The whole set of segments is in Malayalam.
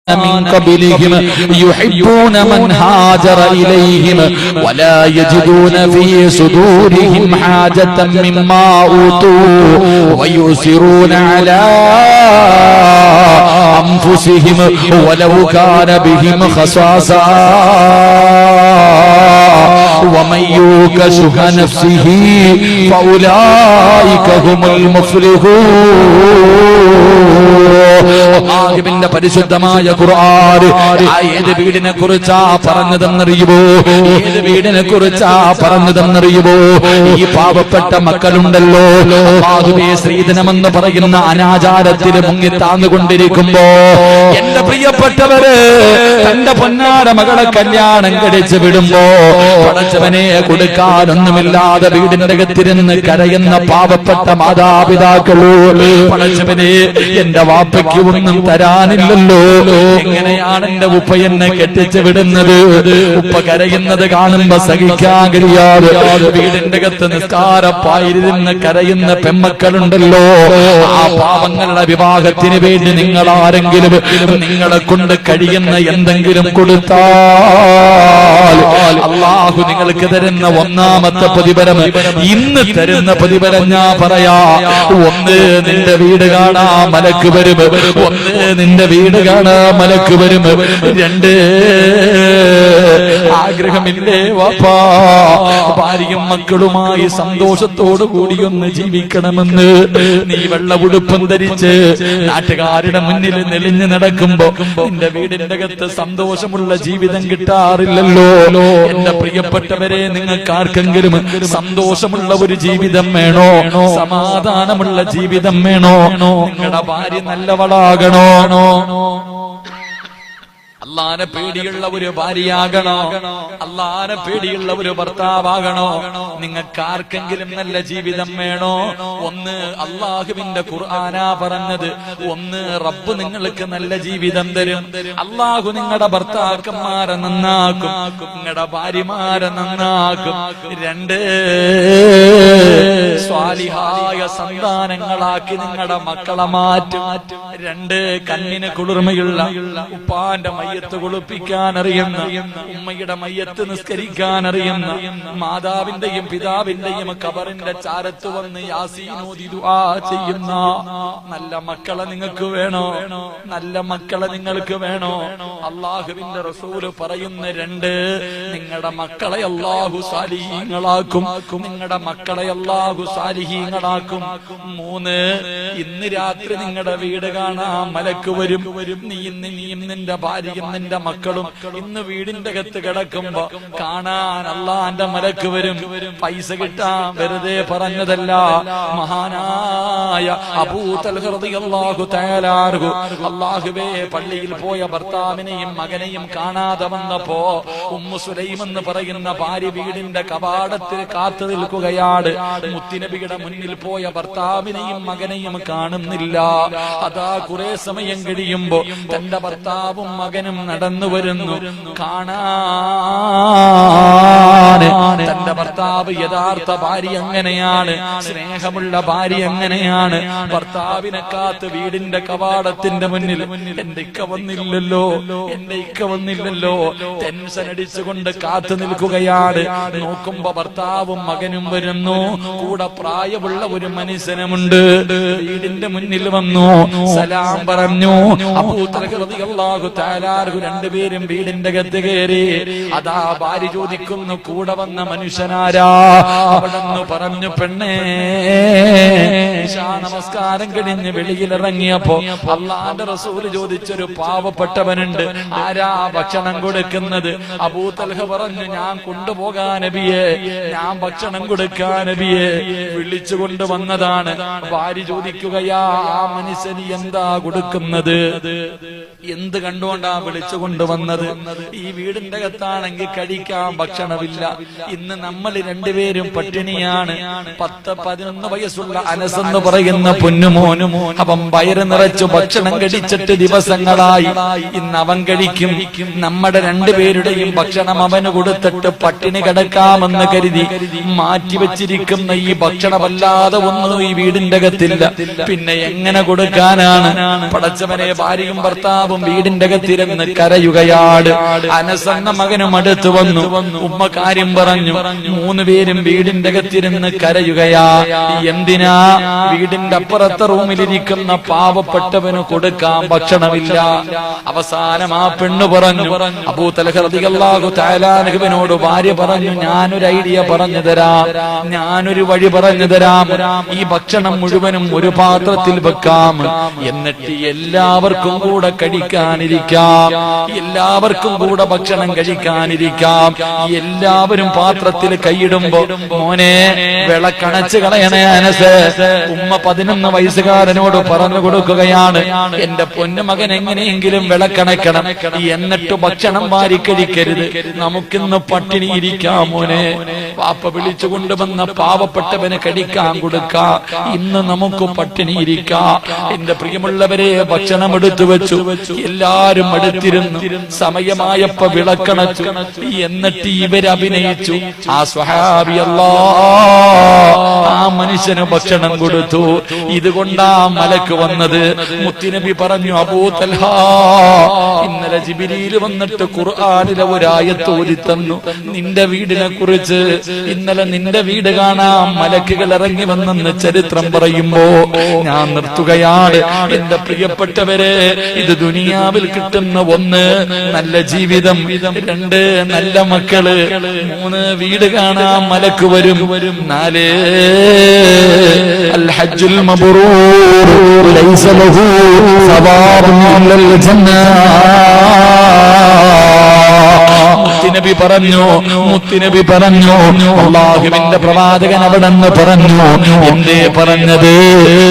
من قبلهم يحبون من هاجر إليهم ولا يجدون في صدورهم حاجة مما أوتوا ويؤثرون على أنفسهم ولو كان بهم خصاصة ومن يوق شح نفسه فأولئك هم المفلحون. പരിശുദ്ധമായ ഖുർആൻ ഏത് വീടിനെ കുറിച്ചാ പറഞ്ഞതെന്നറിയുമോ? ഏത് വീടിനെ കുറിച്ചാ പറഞ്ഞതെന്നറിയുമോ? ഈ പാവപ്പെട്ട മക്കളുണ്ടല്ലോ, അല്ലാഹുവേ സ്ത്രീധനമെന്ന് പറയുന്ന അനാചാരത്തിൽ മുങ്ങിത്താന്നുകൊണ്ടിരിക്കുമ്പോ എന്റെ പ്രിയപ്പെട്ടവര് തന്റെ പൊന്നാര മകളെ കല്യാണം കഴിച്ച് വിടുമ്പോ പടച്ചവനെ കൊടുക്കാനൊന്നുമില്ലാതെ വീടിന്റെ അകത്തിരുന്ന് കരയുന്ന പാവപ്പെട്ട മാതാപിതാക്കളോ, പടച്ചവനെ എന്റെ വാപ്പയ്ക്ക് ഒന്നും തരാനില്ലല്ലോ, എങ്ങനെയാണ് എന്റെ ഉപ്പ എന്നെ കെട്ടിച്ചു വിടുന്നത്? ഉപ്പ കരയുന്നത് കാണുമ്പോ സഹിക്കാൻ കഴിയാതെ വീടിന്റെ അകത്ത് നിസ്കാരപ്പായിരുന്ന് കരയുന്ന പെമ്മക്കളുണ്ടല്ലോ. ആ പാവങ്ങളുടെ വിവാഹത്തിന് വേണ്ടി നിങ്ങൾ ആരെങ്കിലും നിങ്ങളെ കൊണ്ട് കഴിയുന്ന എന്തെങ്കിലും കൊടുത്താൽ അല്ലാഹു നിങ്ങൾക്ക് തരുന്ന ഒന്നാമത്തെ പ്രതിഫലം, ഇന്ന് തരുന്ന പ്രതിഫലം ഞാൻ പറയാ. ഒന്ന്, നിന്റെ വീട് കാണാ മലക്ക് വരും. ഒന്ന്, നിന്റെ വീട് കാണാ മലക്ക് വരും. രണ്ട്, ആഗ്രഹമില്ലേ വാപ്പാ ഭാര്യയും മക്കളുമായി സന്തോഷത്തോടു കൂടി ഒന്ന് ജീവിക്കണമെന്ന്? നീ വെള്ള ഉടുപ്പും ധരിച്ച് നാട്ടുകാരുടെ മുന്നിൽ നെളിഞ്ഞു നടക്കുമ്പോ നിന്റെ വീടിന്റെ അകത്ത് സന്തോഷമുള്ള ജീവിതം കിട്ടാറില്ലല്ലോ. എന്റെ പ്രിയപ്പെട്ടവരെ, നിങ്ങൾക്ക് ആർക്കെങ്കിലും സന്തോഷമുള്ള ഒരു ജീവിതം വേണോ? സമാധാനമുള്ള ജീവിതം വേണോ? നിങ്ങളുടെ ഭാര്യ നല്ലവളാകണോ? അല്ലാഹുവിനെ പേടിയുള്ള ഒരു ഭാര്യയാകണോ? അല്ലാഹുവിനെ പേടിയുള്ള ഒരു ഭർത്താവാകണോ? നിങ്ങൾക്ക് ആർക്കെങ്കിലും നല്ല ജീവിതം വേണോ? ഒന്ന്, അല്ലാഹുവിന്റെ ഖുർആനാ പറഞ്ഞത്. ഒന്ന്, റബ്ബ് നിങ്ങൾക്ക് നല്ല ജീവിതം തരും. അല്ലാഹു നിങ്ങളുടെ ഭർത്താക്കന്മാരെ നന്നാക്കും, നിങ്ങളുടെ ഭാര്യമാരെ നന്നാക്കും. രണ്ട്, സ്വാലിഹായ സന്താനങ്ങളാക്കി നിങ്ങളുടെ മക്കളെ മാറ്റും. രണ്ട്, കണ്ണിന് കുളിർമയുള്ള ഉപ്പാന്റെ മയ്യത്ത് കുളിപ്പിക്കാൻ അറിയുന്ന, ഉമ്മയുടെ മയ്യത്ത് നിസ്കരിക്കാൻ അറിയുന്ന, മാതാവിന്റെയും പിതാവിന്റെയും ഖബറിന്റെ ചാരത്ത് വന്ന് യാസീൻ ഓതി ദുആ ചെയ്യുന്ന നല്ല മക്കളെ നിങ്ങൾക്ക് വേണോ? നല്ല മക്കളെ നിങ്ങൾക്ക് വേണോ? അല്ലാഹുവിന്റെ റസൂല് പറയുന്ന രണ്ട്, നിങ്ങളുടെ മക്കളെ അല്ലാഹു സാലിഹീങ്ങളാക്കും, നിങ്ങളുടെ മക്കളെ അല്ലാഹു സാലിഹീങ്ങളാക്കും. മൂന്ന്, ഇന്ന് രാത്രി നിങ്ങളുടെ വീട് കാണാൻ മലക്ക് വരും. നീയും നിന്റെ ഭാര്യയും നിന്റെ മക്കളും ഇന്ന് വീടിന്റെ അകത്ത് കിടക്കുമ്പോ കാണാൻ അല്ലാഹുവിന്റെ മലക്ക് വരും. പൈസ കിട്ടാൻ വെറുതെ പറഞ്ഞതല്ല. മഹാനായ അബൂ തൽഹ റളിയല്ലാഹു തആല അൻഹു അല്ലാഹുവേ പള്ളിയിൽ പോയ ഭർത്താവിനെയും മകനെയും കാണാതെ വന്നപ്പോ ഉമ്മു സുലൈം എന്ന് പറയുന്ന ഭാര്യ വീടിന്റെ കവാടത്തിൽ കാത്തു നിൽക്കുകയാണ്. മുത്തുനബിയുടെ മുന്നിൽ പോയ ഭർത്താവിനെയും മകനെയും കാണുന്നില്ല. അതാ കുറെ സമയം കഴിയുമ്പോ തന്റെ ഭർത്താവും മകനും നടന്നു വരുന്നു. കാണാൻ തന്റെ ഭർത്താവ് യഥാർത്ഥ ഭാര്യ എങ്ങനെയാണ്, സ്നേഹമുള്ള ഭാര്യ എങ്ങനെയാണ്, ഭർത്താവിനെ കാത്ത് വീടിന്റെ കവാടത്തിന്റെ മുന്നിൽ എന്റെ ഇക്ക വന്നില്ലല്ലോ, എന്റെ ഇക്ക വന്നില്ലല്ലോ, ടെൻഷൻ അടിച്ചുകൊണ്ട് കാത്തു നിൽക്കുകയാണ്. നോക്കുമ്പോ ഭർത്താവും മകനും വരുന്നു. കൂടെ പ്രായമുള്ള ഒരു മനുഷ്യനുമുണ്ട്. വീടിന്റെ മുന്നിൽ വന്നു, സലാം പറഞ്ഞു. അബൂ തൽഹ റളിയല്ലാഹു തആല അൻഹു രണ്ടുപേരും വീടിന്റെ അകത്ത് കയറി. അതാ ഭാര്യ ചോദിക്കുന്നു, കൂടെ വന്ന മനുഷ്യനാരാ? അവിടെന്ന് പറഞ്ഞു, പെണ്ണേ, ഇശാ നമസ്കാരം കഴിഞ്ഞ് വെളിയിലിറങ്ങിയപ്പോ അല്ലാഹുവിന്റെ റസൂൽ ചോദിച്ചൊരു പാവപ്പെട്ടവനുണ്ട്, ആരാ ഭക്ഷണം കൊടുക്കുന്നത്? അബൂ തൽഹ പറഞ്ഞു, ഞാൻ കൊണ്ടുപോകാൻ നബിയെ, ഞാൻ ഭക്ഷണം കൊടുക്കാൻ നബിയെ. വിളിച്ചു കൊണ്ടുവന്നതാണ്. ഭാര്യ ചോദിക്കുകയാ, ആ മനുഷ്യന് എന്താ കൊടുക്കുന്നത്? എന്ത് കണ്ടുകൊണ്ടാ വിളിച്ചു കൊണ്ടുവന്നത്? ഈ വീടിന്റെ അകത്താണെങ്കിൽ കഴിക്കാൻ ഭക്ഷണമില്ല, ഇന്ന് നമ്മൾ രണ്ടുപേരും പട്ടിണിയാണ്. 10-11 വയസ്സുള്ള അനസ് എന്ന് പറയുന്ന പൊന്നുമോനും അവൻ വയറ് നിറച്ചു ഭക്ഷണം കഴിച്ചിട്ട് ദിവസങ്ങളായി. ഇന്ന് അവൻ കഴിക്കും. നമ്മുടെ രണ്ടുപേരുടെയും ഭക്ഷണം അവന് കൊടുത്തിട്ട് പട്ടിണി കിടക്കാമെന്ന് കരുതി മാറ്റിവെച്ചിരിക്കുന്ന ഈ ഭക്ഷണമല്ലാതെ ഒന്നും ഈ വീടിന്റെ അകത്തില്ല. പിന്നെ എങ്ങനെ കൊടുക്കാനാണ്? പടച്ചവനെ, ഭാര്യയും ഭർത്താവും വീടിന്റെ അകത്തിരുന്ന് കരയുകയാണ്. അനസ് എന്ന മകനും അടുത്തു വന്നു. ഉമ്മ കാര്യം പറഞ്ഞു. 3 പേരും വീടിന്റെ അകത്തിരുന്ന് കരയുകയാ. എന്തിനാ? വീടിന്റെ അപ്പുറത്തെ റൂമിലിരിക്കുന്ന പാവപ്പെട്ടവന് കൊടുക്കാൻ ഭക്ഷണമില്ല. അവസാനം ആ പെണ്ണ് പറഞ്ഞു, അബൂ തൽഹ റളിയല്ലാഹു തആല അൻഹുവിനോട് ഭാര്യ പറഞ്ഞു, ഞാനൊരു ഐഡിയ പറഞ്ഞു തരാം, ഞാനൊരു വഴി പറഞ്ഞു തരാം. ഈ ഭക്ഷണം മുഴുവനും ഒരു പാത്രത്തിൽ വെക്കാം, എന്നിട്ട് എല്ലാവർക്കും കൂടെ കഴിക്കാനിരിക്കാം, എല്ലാവർക്കും കൂടെ ഭക്ഷണം കഴിക്കാനിരിക്കാം. എല്ലാവരും പാത്രത്തിൽ കൈയിടുമ്പോ, മോനെ വിളക്കണച്ച് കളയണേ അനസ്. ഉമ്മ 11 വയസ്സുകാരനോട് പറഞ്ഞു കൊടുക്കുകയാണ്, എന്റെ പൊന്നുമകൻ എങ്ങനെയെങ്കിലും വിളക്കണക്കണം, എന്നിട്ട് ഭക്ഷണം വാരി കഴിക്കരുത്, നമുക്കിന്ന് പട്ടിണി ഇരിക്കാം മോനെ. പാപ്പ വിളിച്ചു കൊണ്ടുവന്ന പാവപ്പെട്ടവന് കഴിക്കാൻ കൊടുക്കാം, ഇന്ന് നമുക്ക് പട്ടിണി ഇരിക്കാം. എന്റെ പ്രിയമുള്ളവരെ, ഭക്ഷണം എടുത്തു വെച്ചു. എല്ലാരും അടുത്തിരുന്നു. സമയമായപ്പോ വിളക്കണച്ചു. എന്നിട്ട് ഇവരഭിനയിച്ചു. ആ സ്വഹാബി ആ മനുഷ്യന് ഭക്ഷണം കൊടുത്തു. ഇതുകൊണ്ടാ മലക്ക് വന്നത്. മുത്തുനബി പറഞ്ഞു, അബൂ തൽഹ, ഇന്നലെ ജിബ്രീൽ വന്നിട്ട് ഖുർആനിലെ ഒരു ആയത്ത് ഓതി തന്നു നിന്റെ വീടിനെ കുറിച്ച്. ഇന്നലെ നിന്റെ വീട് കാണാൻ മലക്കുകൾ ഇറങ്ങി വന്നെന്ന് ചരിത്രം പറയുമ്പോ ഞാൻ നിർത്തുകയാണ്. എന്റെ പ്രിയപ്പെട്ടവരെ, ഇത് ദുനിയാവിൽ കിട്ടുന്ന 1 നല്ല ജീവിതം, 2 നല്ല മക്കള്, 3 വീട് കാണാൻ മലക്ക് വരും, 4 അൽ ഹജ്ജുൽ മബ്റൂർ ലൈസ ലഹു സവാബുൻ ഇല്ലൽ ജന്ന. മുത്തുനബി പറഞ്ഞു, അല്ലാഹുവിന്റെ പ്രവാചകൻ അവിടെ നിന്ന് പറഞ്ഞു. എന്തേ പറഞ്ഞത്?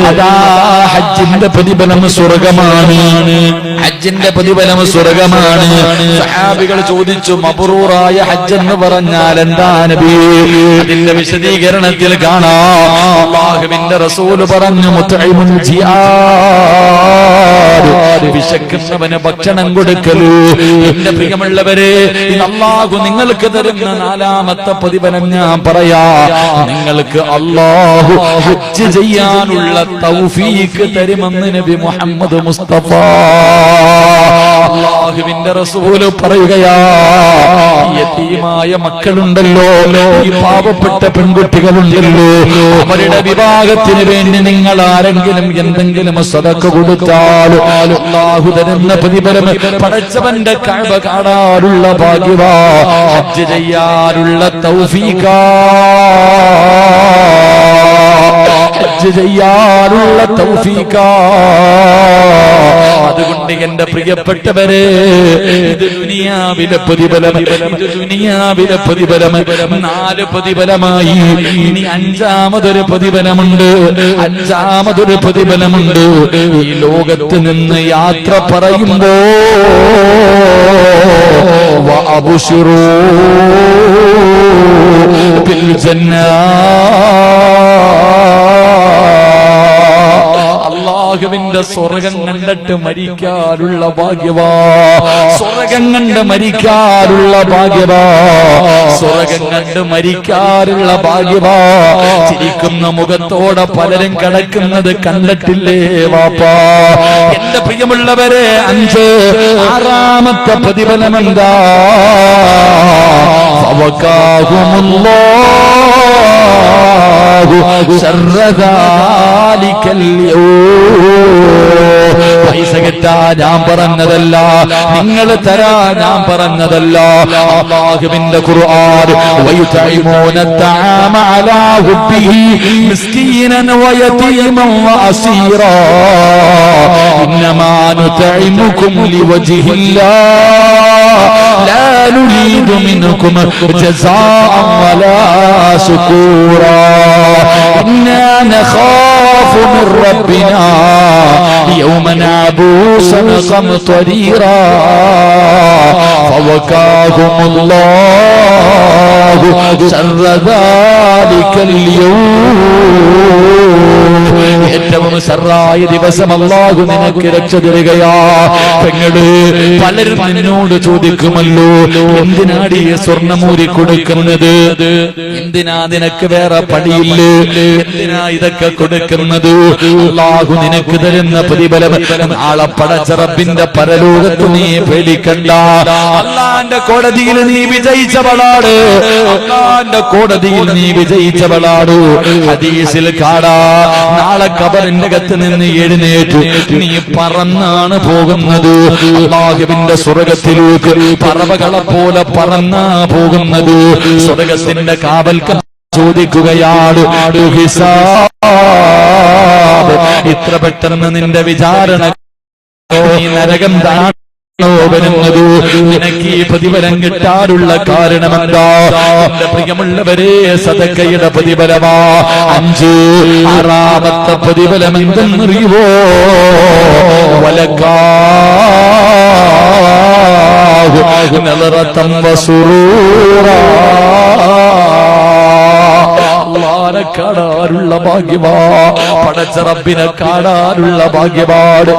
അതാ ഹജ്ജിന്റെ പ്രതിഫലം സ്വർഗമാണ്, ഹജ്ജിന്റെ പ്രതിഫലം സ്വർഗമാണ്. സഹാബികൾ ചോദിച്ചു, മബ്റൂറായ ഹജ്ജ് എന്ന് പറഞ്ഞാൽ എന്താ നബി? അതിന്റെ വിശദീകരണത്തിൽ കാണാം, അല്ലാഹുവിന്റെ റസൂല് പറഞ്ഞു, മുത്ഇമുൽ ജിയാദ്, വിശക്കുന്നവന് ഭക്ഷണം കൊടുക്കലു. എന്റെ പ്രിയമുള്ളവരെ, അല്ലാഹു നിങ്ങൾക്ക് തരുന്ന 4ാമത്തെ പ്രതിഫലം ഞാൻ പറയാ. നിങ്ങൾക്ക് അല്ലാഹു ഹജ്ജ് ചെയ്യാനുള്ള തൗഫീഖ് തരുമെന്ന് നബി മുഹമ്മദ് മുസ്തഫ. അല്ലാഹുവിന്റെ റസൂല് പറയുകയാ, യതീമായ മക്കളുണ്ടല്ലോ, ഈ പാവപ്പെട്ട പെൺകുട്ടികളുണ്ടല്ലോ, അവരുടെ വിവാഹത്തിന് വേണ്ടി നിങ്ങൾ ആരെങ്കിലും എന്തെങ്കിലും സദഖ കൊടുത്താൽ അല്ലാഹു തരുന്ന പ്രതിഫലം പടച്ചവന്റെ കഅബ കാണാനുള്ള ഭാഗ്യവാ, ഹജ്ജ് ചെയ്യാനുള്ള തൗഫീഖാ, ഹജ്ജ് ചെയ്യാനുള്ള തൗഫീഖാ. അതുകൊണ്ട് എന്റെ പ്രിയപ്പെട്ടവരെ, ഇത് ദുനിയാവിലെ പ്രതിഫലം, ഇത് ദുനിയാവിലെ പ്രതിഫലം. 4 പ്രതിഫലമായി. ഇനി 5ാമതൊരു പ്രതിഫലമുണ്ട്, 5ാമതൊരു പ്രതിഫലമുണ്ട്. ഈ ലോകത്ത് നിന്ന് യാത്ര പറയുമ്പോ വഅബ്ശിറൂ ബിൽ ജന്ന, അല്ലാഹുവിന്റെ സ്വർഗം കണ്ടിട്ട് മരിക്കാനുള്ള ഭാഗ്യവാ, സ്വർഗം കണ്ട് മരിക്കാനുള്ള ഭാഗ്യവാ, സ്വർഗം കണ്ട് മരിക്കാനുള്ള ഭാഗ്യവാ. ചിരിക്കുന്ന മുഖത്തോടെ പലരും കിടക്കുന്നത് കണ്ടിട്ടില്ലേ വാപ്പാ? എന്റെ പ്രിയമുള്ളവരെ, 5 6ാമത്തെ പ്രതിഫലം എന്താ? ഫവകാഹുമുല്ലാഹു ശർറ ദാലികൽ യൗം. പൈസ കിട്ടാ ഞാൻ പറഞ്ഞതല്ല, നിങ്ങൾ തരാ ഞാൻ പറഞ്ഞതല്ല. അല്ലാഹുവിന്റെ ഖുർആൻ, വയുതഇമൂന തആമ അലാ ഹുബ്ബിഹി മിസ്കീനൻ വയതീമൻ വഅസീറാ ഇന്നമാ നുതഇമുകും ലിവജ്ഹില്ലാഹ് ലാ نريد منكم جزاء ولا شكورا إنا نخاف من ربنا يوما عبوسا قمطريرا فوقاهم الله شر ذلك اليوم ഏറ്റവും ശർറായ ദിവസം അല്ലാഹു നിനക്ക് രക്ഷ തരുകയാ. പെങ്ങള് പലരും നിന്നോട് ചോദിക്കുമല്ലോ, എന്തിനാടി സ്വർണ്ണമൂരി കൊടുക്കുന്നത്, എന്തിനാ നിനക്ക് വേറെ പണിയില്ലേ, എന്തിനാ ഇതൊക്കെ കൊടുക്കുന്നത്? അല്ലാഹു നിനക്ക് തരുന്ന പ്രതിഫലം നാളെ പടച്ച റബ്ബിന്റെ പരലോകത്ത് നീ പേടിക്കണ്ട. അല്ലാഹുവിന്റെ കോടതിയിൽ നീ വിജയിച്ചവളാണ്, അല്ലാഹുവിന്റെ കോടതിയിൽ നീ വിജയിച്ചവളാണ്. ഹദീസിൽ കാണാ, നാളെ ഖബറിന്റെ അകത്ത് നിന്ന് എഴുന്നേറ്റ് നീ പറന്നാണ് പോകുന്നത്. അല്ലാഹുവിന്റെ സ്വർഗ്ഗത്തിലേക്ക് പറവകളെ പോലെ പറന്നാ പോകുന്നത്. സ്വർഗ്ഗത്തിന്റെ കാവൽക്കാർ ചോദിക്കുകയാണ്, ഇത്ര പെട്ടെന്ന് നിന്റെ വിചാരണ നീ നരകം വരുന്നത്, നിനക്ക് ഈ പ്രതിഫലം കിട്ടാനുള്ള കാരണമെന്താ? എന്റെ പ്രിയമുള്ളവരെ, സദക്കയുടെ പ്രതിഫലമാ 5. 6ാമത്തെ പ്രതിഫലം എന്തെന്നറിയുവോ? വലക്കാഹു നളറതം വസുറൂറാ. അല്ലാഹുവിനെ കാണാനുള്ള ഭാഗ്യമാ, പടച്ച റബ്ബിനെ കാണാനുള്ള ഭാഗ്യമാണ്.